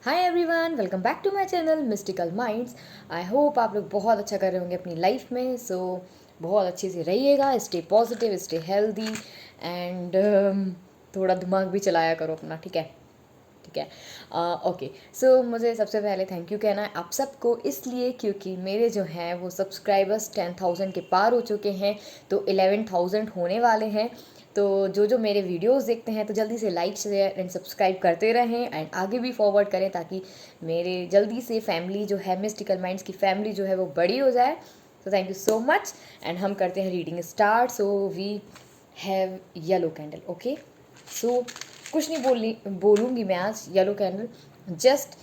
Hi everyone, welcome back to my channel mystical minds. I hope आप लोग बहुत अच्छा कर रहे होंगे अपनी लाइफ में। बहुत अच्छे से रहिएगा, stay positive, stay healthy and थोड़ा दिमाग भी चलाया करो अपना, ठीक है। ठीक है। ओके। मुझे सबसे पहले थैंक यू कहना है आप सबको, इसलिए क्योंकि मेरे जो हैं वो सब्सक्राइबर्स 10,000 के पार हो चुके हैं, तो 11,000 होने वाले हैं। तो जो मेरे वीडियोस देखते हैं तो जल्दी से लाइक शेयर एंड सब्सक्राइब करते रहें एंड आगे भी फॉरवर्ड करें, ताकि मेरे जल्दी से फैमिली जो है, मिस्टिकल माइंड्स की फैमिली जो है वो बड़ी हो जाए। तो thank you so much and हम करते हैं reading start. We have yellow candle. Okay. So कुछ नहीं बोलूँगी मैं आज। येलो कैंडल जस्ट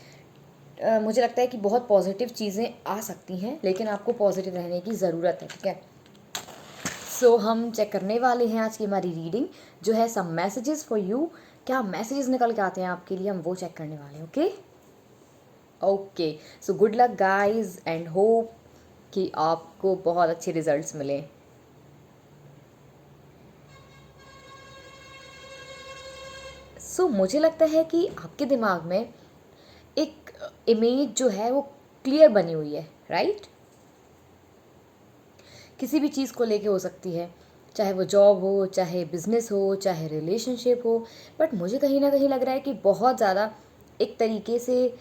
मुझे लगता है कि बहुत पॉजिटिव चीज़ें आ सकती हैं, लेकिन आपको पॉजिटिव रहने की ज़रूरत है, ठीक है। हम चेक करने वाले हैं आज की हमारी रीडिंग जो है सम मैसेजेस फॉर यू। क्या मैसेजेस निकल के आते हैं आपके लिए, हम वो चेक करने वाले हैं। Okay okay. Good luck guys and hope कि आपको बहुत अच्छे रिजल्ट्स मिले। मुझे लगता है कि आपके दिमाग में एक इमेज जो है वो क्लियर बनी हुई है, राइट। किसी भी चीज़ को लेके हो सकती है, चाहे वो जॉब हो, चाहे बिजनेस हो, चाहे रिलेशनशिप हो। बट मुझे कहीं ना कहीं लग रहा है कि बहुत ज़्यादा एक तरीके से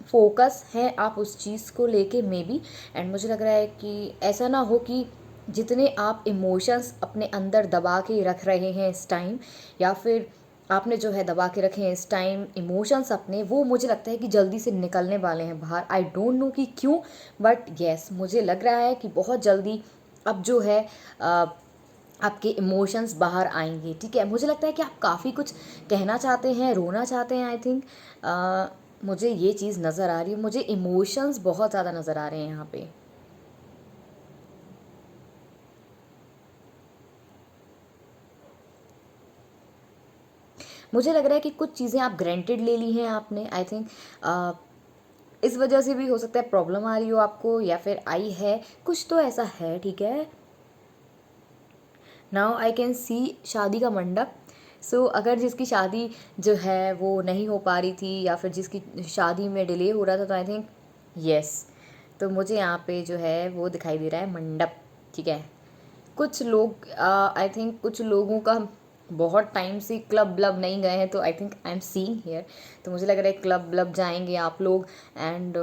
फोकस है आप उस चीज़ को लेके मे बी। एंड मुझे लग रहा है कि ऐसा ना हो कि जितने आप इमोशंस अपने अंदर दबा के रख रहे हैं इस टाइम, या फिर आपने जो है दबा के रखे हैं इस टाइम इमोशंस अपने, वो मुझे लगता है कि जल्दी से निकलने वाले हैं बाहर। आई डोंट नो कि क्यों, बट येस मुझे लग रहा है कि बहुत जल्दी अब जो है आपके इमोशंस बाहर आएंगे, ठीक है। मुझे लगता है कि आप काफ़ी कुछ कहना चाहते हैं, रोना चाहते हैं। आई थिंक मुझे ये चीज़ नज़र आ रही है, मुझे इमोशंस बहुत ज़्यादा नज़र आ रहे हैं यहाँ पे। मुझे लग रहा है कि कुछ चीज़ें आप ग्रांटेड ले ली हैं आपने। आई थिंक इस वजह से भी हो सकता है प्रॉब्लम आ रही हो आपको, या फिर आई है, कुछ तो ऐसा है, ठीक है। नाउ आई कैन सी शादी का मंडप। अगर जिसकी शादी जो है वो नहीं हो पा रही थी, या फिर जिसकी शादी में डिले हो रहा था, तो आई थिंक यस, तो मुझे यहाँ पे जो है वो दिखाई दे रहा है मंडप, ठीक है। कुछ लोग आई थिंक कुछ लोगों का बहुत टाइम से क्लब व्लब नहीं गए हैं, तो I think I am seeing here. तो मुझे लग रहा है क्लब व्लब जाएंगे आप लोग। एंड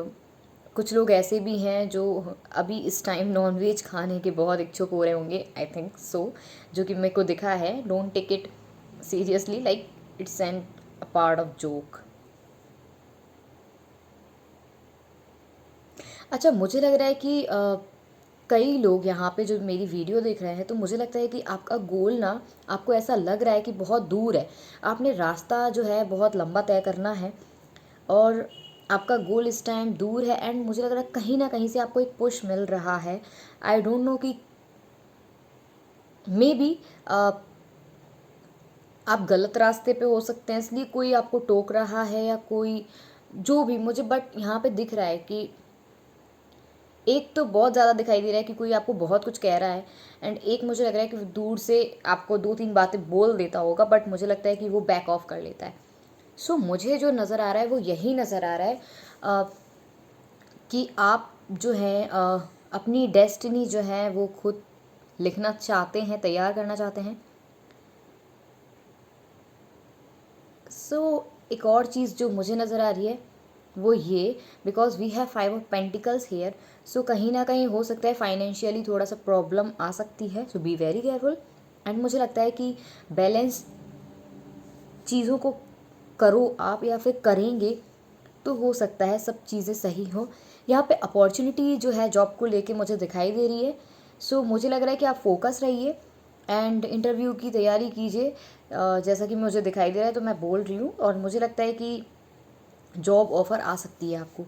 कुछ लोग ऐसे भी हैं जो अभी इस टाइम नॉनवेज खाने के बहुत इच्छुक हो रहे होंगे, आई थिंक सो, जो कि मेरे को दिखा है। Don't take it seriously, like it's an a part of joke. अच्छा, मुझे लग रहा है कि कई लोग यहाँ पे जो मेरी वीडियो देख रहे हैं, तो मुझे लगता है कि आपका गोल ना, आपको ऐसा लग रहा है कि बहुत दूर है। आपने रास्ता जो है बहुत लंबा तय करना है, और आपका गोल इस टाइम दूर है। एंड मुझे लग रहा है कहीं ना कहीं से आपको एक पुश मिल रहा है। आई डोंट नो कि मे बी आप गलत रास्ते पे हो सकते हैं, इसलिए कोई आपको टोक रहा है, या कोई जो भी मुझे, बट यहाँ पे दिख रहा है कि एक तो बहुत ज़्यादा दिखाई दे रहा है कि कोई आपको बहुत कुछ कह रहा है, एंड एक मुझे लग रहा है कि दूर से आपको दो तीन बातें बोल देता होगा, बट मुझे लगता है कि वो बैक ऑफ कर लेता है। मुझे जो नज़र आ रहा है वो यही नज़र आ रहा है कि आप जो है अपनी डेस्टिनी जो है वो खुद लिखना चाहते हैं, तैयार करना चाहते हैं। एक और चीज़ जो मुझे नज़र आ रही है वो ये, because we have 5 of pentacles here. कहीं ना कहीं हो सकता है फाइनेंशियली थोड़ा सा प्रॉब्लम आ सकती है, बी वेरी केयरफुल। एंड मुझे लगता है कि बैलेंस चीज़ों को करो आप, या फिर करेंगे तो हो सकता है सब चीज़ें सही हो। यहाँ पे अपॉर्चुनिटी जो है जॉब को लेके मुझे दिखाई दे रही है। मुझे लग रहा है कि आप फोकस रहिए एंड इंटरव्यू की तैयारी कीजिए। जैसा कि मुझे दिखाई दे रहा है, तो मैं बोल रही हूँ, और मुझे लगता है कि जॉब ऑफ़र आ सकती है आपको।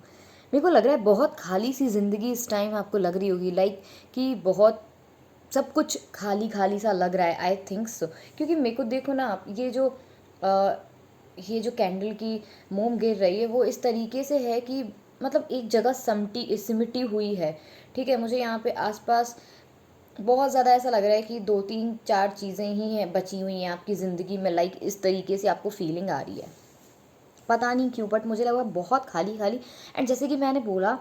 मेरे को लग रहा है बहुत खाली सी ज़िंदगी इस टाइम आपको लग रही होगी, लाइक कि बहुत सब कुछ खाली खाली सा लग रहा है। आई थिंक सो, क्योंकि मेरे को देखो ना आप, ये जो कैंडल की मोम गिर रही है वो इस तरीके से है कि मतलब एक जगह सिमटी हुई है, ठीक है। मुझे यहाँ पे आसपास बहुत ज़्यादा ऐसा लग रहा है कि दो तीन चार चीज़ें ही हैं बची हुई हैं आपकी ज़िंदगी में, लाइक इस तरीके से आपको फीलिंग आ रही है। पता नहीं क्यों, बट मुझे लगा बहुत खाली खाली। एंड जैसे कि मैंने बोला,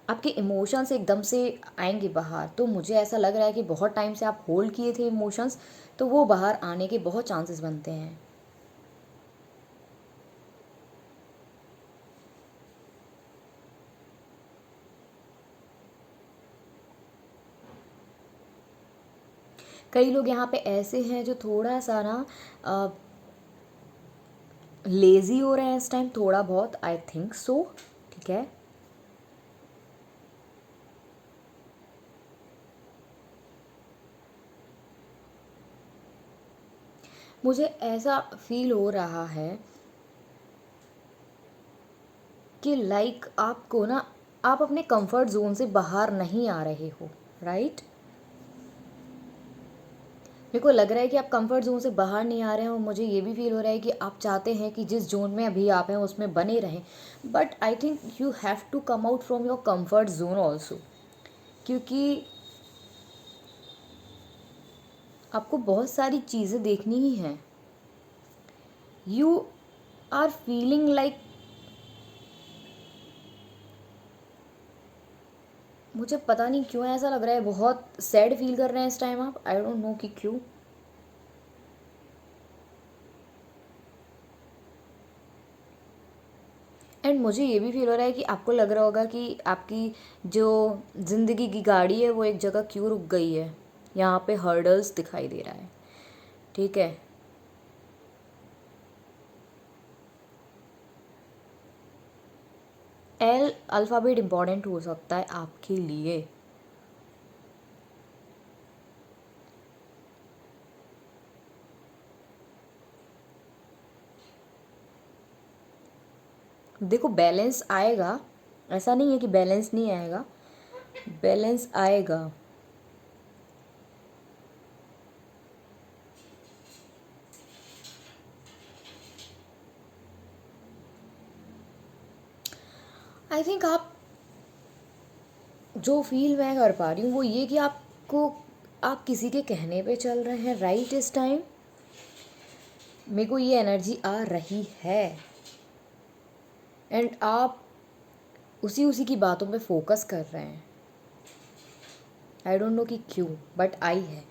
आपके इमोशंस एकदम से आएंगे बाहर, तो मुझे ऐसा लग रहा है कि बहुत टाइम से आप होल्ड किए थे इमोशंस, तो वो बाहर आने के बहुत चांसेस बनते हैं। कई लोग यहाँ पे ऐसे हैं जो थोड़ा सा ना लेज़ी हो रहे हैं इस टाइम, थोड़ा बहुत, आई थिंक सो। ठीक है, मुझे ऐसा फील हो रहा है कि लाइक आपको ना, आप अपने कंफर्ट जोन से बाहर नहीं आ रहे हो, राइट। मेरे को लग रहा है कि आप कंफर्ट जोन से बाहर नहीं आ रहे हैं, और मुझे ये भी फील हो रहा है कि आप चाहते हैं कि जिस जोन में अभी आप हैं उसमें बने रहें, but I think you have to come out from your comfort zone also, क्योंकि आपको बहुत सारी चीज़ें देखनी ही हैं। यू आर फीलिंग लाइक, मुझे पता नहीं क्यों ऐसा लग रहा है, बहुत सैड फील कर रहे हैं इस टाइम आप, आई डोंट नो कि क्यों। एंड मुझे ये भी फील हो रहा है कि आपको लग रहा होगा कि आपकी जो ज़िंदगी की गाड़ी है वो एक जगह क्यों रुक गई है, यहाँ पे हर्डल्स दिखाई दे रहा है। ठीक है, एल अल्फ़ाबेट इम्पॉर्टेंट हो सकता है आपके लिए। देखो, बैलेंस आएगा, ऐसा नहीं है कि बैलेंस नहीं आएगा, बैलेंस आएगा। आई थिंक आप, जो फील मैं कर पा रही हूँ वो ये कि आपको, आप किसी के कहने पे चल रहे हैं, राइट। इस टाइम मेरे को ये एनर्जी आ रही है, एंड आप उसी उसी की बातों पे फोकस कर रहे हैं। आई डोंट नो कि क्यों, बट आई है,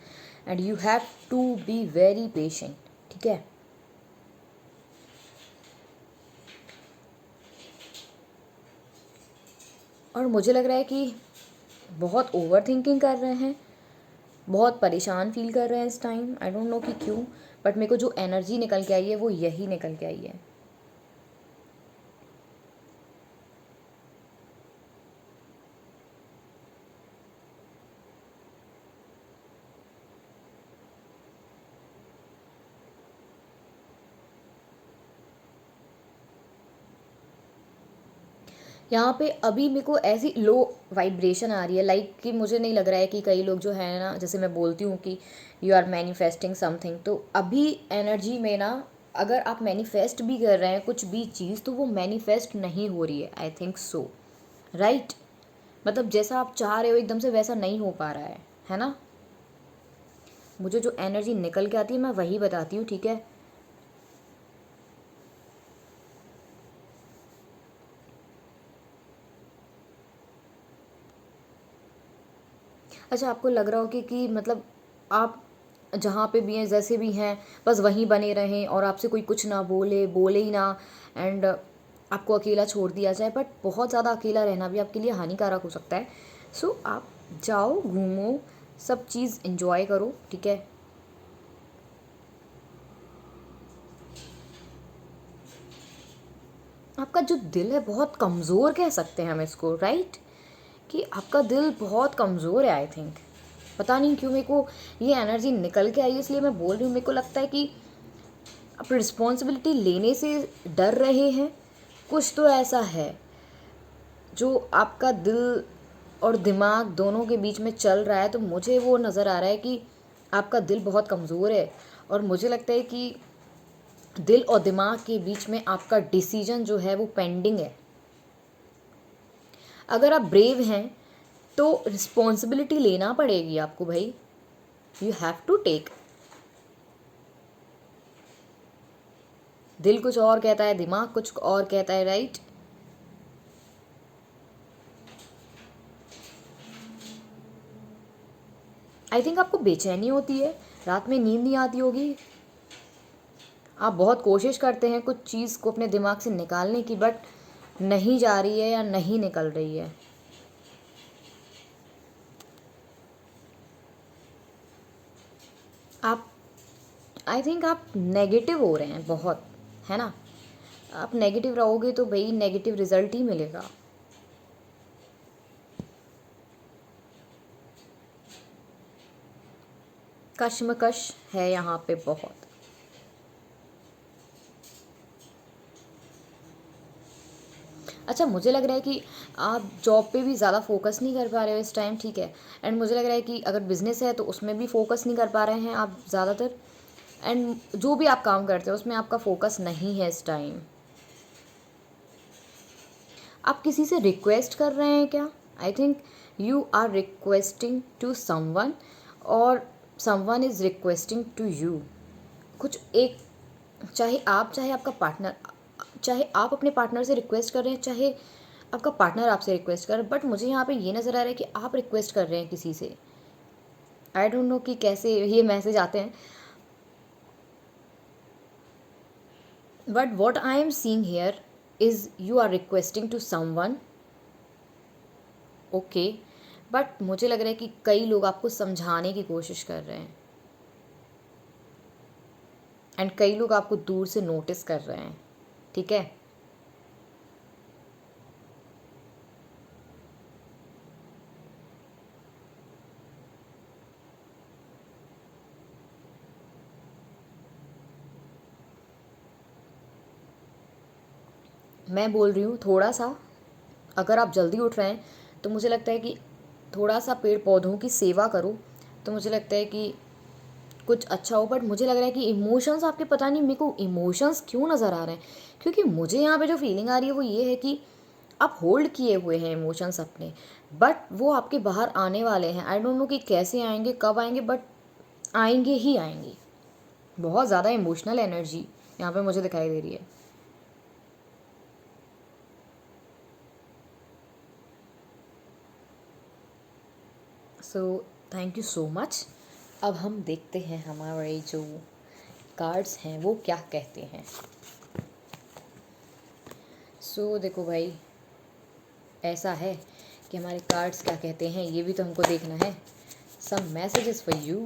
and you have to be very patient. ठीक है, और मुझे लग रहा है कि बहुत ओवर थिंकिंग कर रहे हैं, बहुत परेशान फील कर रहे हैं इस टाइम, आई डोंट नो कि क्यों, बट मेरे को जो एनर्जी निकल के आई है वो यही निकल के आई है। यहाँ पे अभी मेरे को ऐसी लो वाइब्रेशन आ रही है, लाइक कि मुझे नहीं लग रहा है कि कई लोग जो है ना, जैसे मैं बोलती हूँ कि यू आर मैनिफेस्टिंग समथिंग, तो अभी एनर्जी में ना, अगर आप मैनिफेस्ट भी कर रहे हैं कुछ भी चीज़, तो वो मैनिफेस्ट नहीं हो रही है, आई थिंक सो, राइट। मतलब जैसा आप चाह रहे हो एकदम से वैसा नहीं हो पा रहा है ना। मुझे जो एनर्जी निकल के आती है मैं वही बताती हूँ, ठीक है। अच्छा, आपको लग रहा हो कि मतलब आप जहाँ पे भी हैं, जैसे भी हैं, बस वहीं बने रहें और आपसे कोई कुछ ना बोले, बोले ही ना, एंड आपको अकेला छोड़ दिया जाए, बट बहुत ज़्यादा अकेला रहना भी आपके लिए हानिकारक हो सकता है। सो आप जाओ, घूमो, सब चीज़ एंजॉय करो, ठीक है। आपका जो दिल है बहुत कमज़ोर कह सकते हैं हम इसको, राइट, कि आपका दिल बहुत कमज़ोर है, आई थिंक। पता नहीं क्यों मेरे को ये एनर्जी निकल के आई है, इसलिए मैं बोल रही हूँ। मेरे को लगता है कि आप रिस्पॉन्सिबिलिटी लेने से डर रहे हैं, कुछ तो ऐसा है जो आपका दिल और दिमाग दोनों के बीच में चल रहा है। तो मुझे वो नज़र आ रहा है कि आपका दिल बहुत कमज़ोर है, और मुझे लगता है कि दिल और दिमाग के बीच में आपका डिसीजन जो है वो पेंडिंग है। अगर आप ब्रेव हैं तो रिस्पॉन्सिबिलिटी लेना पड़ेगी आपको भाई, यू हैव टू टेक। दिल कुछ और कहता है, दिमाग कुछ और कहता है, राइट? आई थिंक आपको बेचैनी होती है, रात में नींद नहीं आती होगी, आप बहुत कोशिश करते हैं कुछ चीज़ को अपने दिमाग से निकालने की, बट नहीं जा रही है या नहीं निकल रही है। आप आई थिंक आप नेगेटिव हो रहे हैं बहुत, है ना? आप नेगेटिव रहोगे तो भाई नेगेटिव रिजल्ट ही मिलेगा। कश्मकश है यहाँ पे बहुत। अच्छा, मुझे लग रहा है कि आप जॉब पे भी ज़्यादा फोकस नहीं कर पा रहे हो इस टाइम, ठीक है? एंड मुझे लग रहा है कि अगर बिज़नेस है तो उसमें भी फोकस नहीं कर पा रहे हैं आप ज़्यादातर, एंड जो भी आप काम करते हो उसमें आपका फोकस नहीं है इस टाइम। आप किसी से रिक्वेस्ट कर रहे हैं क्या? I think you are requesting to someone, और someone is requesting to you. कुछ एक, चाहे आप, चाहे आपका पार्टनर, चाहे आप अपने पार्टनर से रिक्वेस्ट कर रहे हैं, चाहे आपका पार्टनर आपसे रिक्वेस्ट कर रहा है, बट मुझे यहाँ पे ये नज़र आ रहा है कि आप रिक्वेस्ट कर रहे हैं किसी से। आई डोंट नो कि कैसे ये मैसेज आते हैं, but what I am seeing here is you are requesting to someone, okay. But मुझे लग रहा है कि कई लोग आपको समझाने की कोशिश कर रहे हैं, एंड कई लोग आपको दूर से नोटिस कर रहे हैं, ठीक है? मैं बोल रही हूँ थोड़ा सा, अगर आप जल्दी उठ रहे हैं तो मुझे लगता है कि थोड़ा सा पेड़ पौधों की सेवा करो, तो मुझे लगता है कि कुछ अच्छा हो। बट मुझे लग रहा है कि इमोशंस आपके, पता नहीं मेरे को इमोशंस क्यों नज़र आ रहे हैं, क्योंकि मुझे यहाँ पे जो फीलिंग आ रही है वो ये है कि आप होल्ड किए हुए हैं इमोशंस अपने, बट वो आपके बाहर आने वाले हैं। आई डोंट नो कि कैसे आएंगे, कब आएंगे, बट आएंगे ही आएंगे। बहुत ज़्यादा इमोशनल एनर्जी यहाँ पे मुझे दिखाई दे रही है। So thank you so much. अब हम देखते हैं हमारे जो कार्ड्स हैं वो क्या कहते हैं। सो देखो भाई, ऐसा है कि हमारे कार्ड्स क्या कहते हैं ये भी तो हमको देखना है। Some messages for you,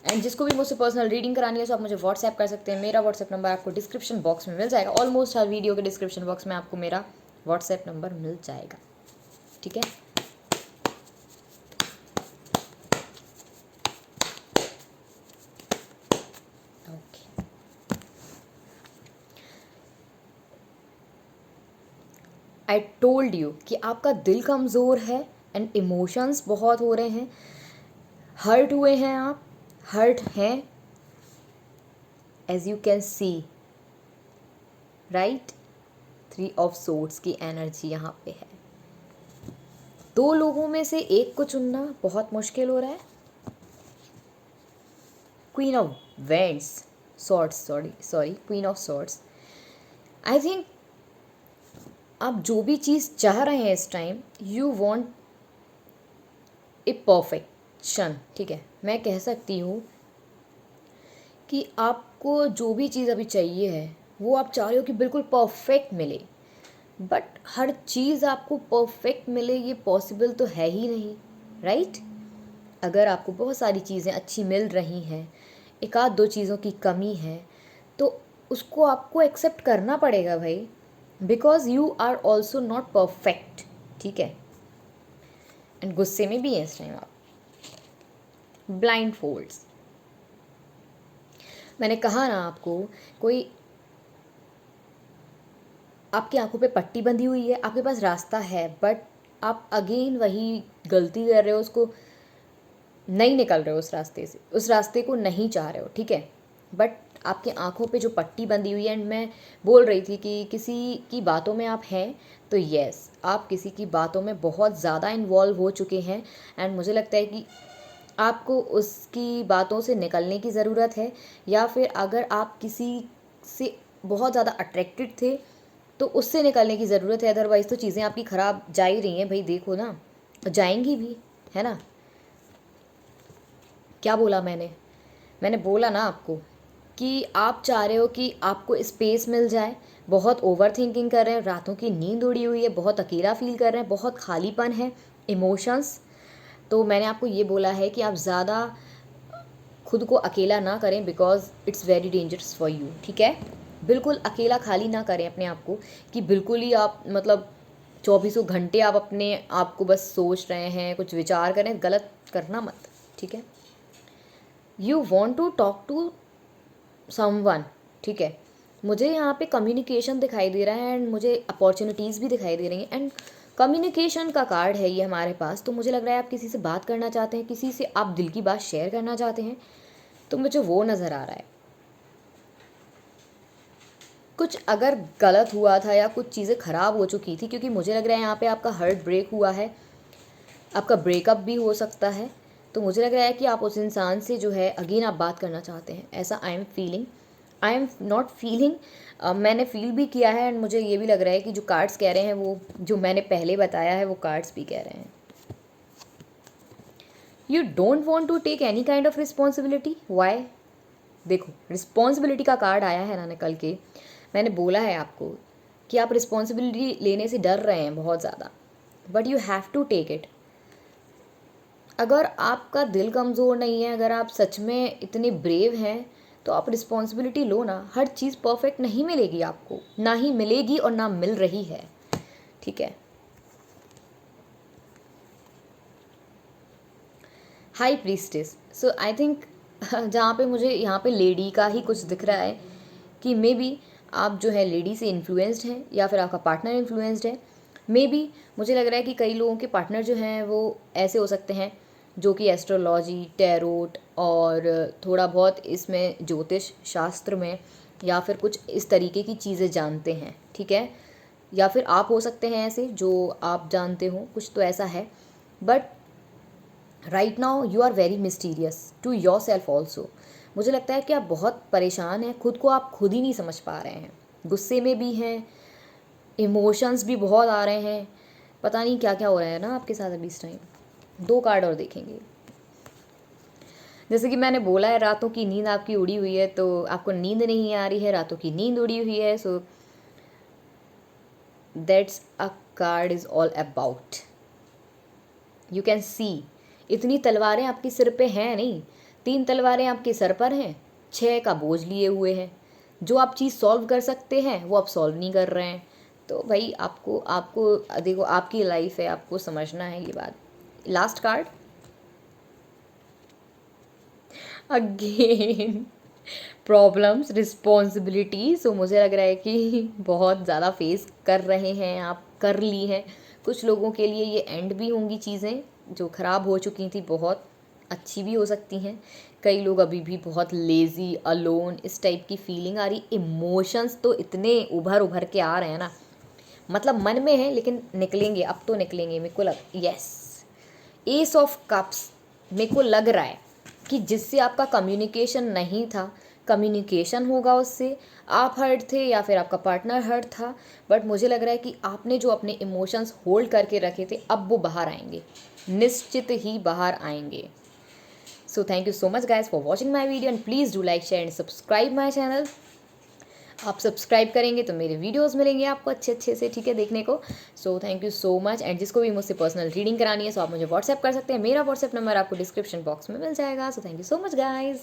and जिसको भी मुझसे पर्सनल रीडिंग करानी है तो आप मुझे व्हाट्सएप कर सकते हैं। मेरा व्हाट्सएप नंबर आपको डिस्क्रिप्शन बॉक्स में मिल जाएगा। ऑलमोस्ट हर वीडियो के डिस्क्रिप्शन बॉक्स में आपको मेरा व्हाट्सएप नंबर मिल जाएगा, ठीक है? ओके, आई टोल्ड यू कि आपका दिल कमज़ोर है एंड इमोशंस बहुत हो रहे हैं, हर्ट हुए हैं, आप हर्ट हैं, as you can see, right? 3 of swords की एनर्जी यहाँ पे है। 2 लोगों में से एक को चुनना बहुत मुश्किल हो रहा है। Queen of vends, swords, sorry queen of swords. I think आप जो भी चीज़ चाह रहे हैं इस time, you want A perfection, ठीक है? मैं कह सकती हूँ कि आपको जो भी चीज़ अभी चाहिए है वो आप चाह रहे हो कि बिल्कुल परफेक्ट मिले, बट हर चीज़ आपको परफेक्ट मिले ये पॉसिबल तो है ही नहीं, राइट? अगर आपको बहुत सारी चीज़ें अच्छी मिल रही हैं, एक आध दो चीज़ों की कमी है, तो उसको आपको एक्सेप्ट करना पड़ेगा भाई, because you are also not perfect, ठीक है? एंड गुस्से में भी हैं इस टाइम आप। ब्लाइंड फोल्ड्स, मैंने कहा ना आपको, कोई आपकी आंखों पे पट्टी बंधी हुई है, आपके पास रास्ता है, बट आप अगेन वही गलती कर रहे हो, उसको नहीं निकल रहे हो, उस रास्ते से, उस रास्ते को नहीं चाह रहे हो, ठीक है? बट आपकी आंखों पे जो पट्टी बंधी हुई है, एंड मैं बोल रही थी कि किसी की बातों में आप हैं, तो यस, आप किसी की बातों में बहुत ज़्यादा इन्वॉल्व हो चुके हैं, एंड मुझे लगता है कि आपको उसकी बातों से निकलने की ज़रूरत है, या फिर अगर आप किसी से बहुत ज़्यादा अट्रैक्टेड थे, तो उससे निकलने की ज़रूरत है। अदरवाइज़ तो चीज़ें आपकी ख़राब जा ही रही हैं भाई, देखो ना, जाएंगी भी, है ना। क्या बोला मैंने बोला ना आपको कि आप चाह रहे हो कि आपको स्पेस मिल जाए, बहुत ओवर थिंकिंग कर रहे हैं, रातों की नींद उड़ी हुई है, बहुत अकेला फील कर रहे हैं, बहुत खालीपन है, इमोशंस। तो मैंने आपको ये बोला है कि आप ज़्यादा खुद को अकेला ना करें, because it's very dangerous for you, ठीक है। बिल्कुल अकेला खाली ना करें अपने आप को, कि बिल्कुल ही आप मतलब चौबीसों घंटे आप अपने आप को बस सोच रहे हैं, कुछ विचार करें, गलत करना मत, ठीक है। You want to talk to someone, ठीक है। मुझे यहाँ पे कम्युनिकेशन दिखाई दे रहा है एंड मुझे अपॉर्चुनिटीज़ भी दिखाई दे रही हैं, एंड कम्युनिकेशन का कार्ड है ये हमारे पास। तो मुझे लग रहा है आप किसी से बात करना चाहते हैं, किसी से आप दिल की बात शेयर करना चाहते हैं, तो मुझे वो नज़र आ रहा है। कुछ अगर गलत हुआ था या कुछ चीज़ें ख़राब हो चुकी थी, क्योंकि मुझे लग रहा है यहाँ पे आपका हार्ट ब्रेक हुआ है, आपका ब्रेकअप भी हो सकता है। तो मुझे लग रहा है कि आप उस इंसान से जो है अगेन आप बात करना चाहते हैं, ऐसा I am feeling, I am not feeling, मैंने फील भी किया है। एंड मुझे ये भी लग रहा है कि जो कार्ड्स कह रहे हैं वो जो मैंने पहले बताया है वो कार्ड्स भी कह रहे हैं। You don't want to take any kind of responsibility, why. देखो रिस्पॉन्सिबिलिटी का कार्ड आया है ना निकल के, मैंने बोला है आपको कि आप रिस्पॉन्सिबिलिटी लेने से डर रहे हैं बहुत ज़्यादा, but you have to take it. अगर आपका दिल कमज़ोर नहीं है, अगर आप सच में इतने ब्रेव हैं, तो आप रिस्पॉन्सिबिलिटी लो ना। हर चीज़ परफेक्ट नहीं मिलेगी आपको, ना ही मिलेगी और ना मिल रही है, ठीक है। High priestess, so I think जहाँ पे मुझे यहाँ पे लेडी का ही कुछ दिख रहा है कि मे बी आप जो है लेडी से इन्फ्लुएंस्ड हैं या फिर आपका पार्टनर इन्फ्लुएंस्ड है। मे बी मुझे लग रहा है कि कई लोगों के पार्टनर जो हैं वो ऐसे हो सकते हैं जो कि एस्ट्रोलॉजी, टैरोट और थोड़ा बहुत इसमें ज्योतिष शास्त्र में या फिर कुछ इस तरीके की चीज़ें जानते हैं, ठीक है। या फिर आप हो सकते हैं ऐसे जो आप जानते हो, कुछ तो ऐसा है। But right now you are very mysterious to your self also. मुझे लगता है कि आप बहुत परेशान हैं, खुद को आप खुद ही नहीं समझ पा रहे हैं, गुस्से में भी हैं, इमोशंस भी बहुत आ रहे हैं, पता नहीं क्या क्या हो रहा है ना आपके साथ अभी इस टाइम। दो कार्ड और देखेंगे। जैसे कि मैंने बोला है रातों की नींद आपकी उड़ी हुई है, तो आपको नींद नहीं आ रही है, रातों की नींद उड़ी हुई है। So that's a card is all about, you can सी इतनी तलवारें आपके सिर पे हैं नहीं, 3 तलवारें आपके सर पर हैं, 6 का बोझ लिए हुए हैं। जो आप चीज़ सॉल्व कर सकते हैं वो आप सॉल्व नहीं कर रहे हैं। तो भाई आपको आपको देखो, आपकी लाइफ है, आपको समझना है ये बात। Last card again problems, responsibility. So मुझे लग रहा है कि बहुत ज़्यादा फेस कर रहे हैं आप, कर ली हैं। कुछ लोगों के लिए ये एंड भी होंगी, चीज़ें जो ख़राब हो चुकी थी बहुत अच्छी भी हो सकती हैं। कई लोग अभी भी बहुत लेज़ी, अलोन, इस टाइप की फीलिंग आ रही। इमोशंस तो इतने उभर उभर के आ रहे हैं ना, मतलब मन में है लेकिन निकलेंगे, अब तो निकलेंगे मेरे को लग। यस, एस ऑफ कप्स, मेरे को लग रहा है कि जिससे आपका कम्युनिकेशन नहीं था, कम्युनिकेशन होगा उससे। आप हर्ट थे या फिर आपका पार्टनर हर्ट था, बट मुझे लग रहा है कि आपने जो अपने इमोशंस होल्ड करके रखे थे अब वो बाहर आएंगे, निश्चित ही बाहर आएंगे। So thank you so much guys for watching my video and please do like, share and subscribe my channel. आप सब्सक्राइब करेंगे तो मेरे वीडियोस मिलेंगे आपको अच्छे अच्छे से, ठीक है, देखने को। So thank you so much. And जिसको भी मुझसे पर्सनल रीडिंग करानी है सो आप मुझे व्हाट्सएप कर सकते हैं, मेरा व्हाट्सएप नंबर आपको डिस्क्रिप्शन बॉक्स में मिल जाएगा। So thank you so much guys.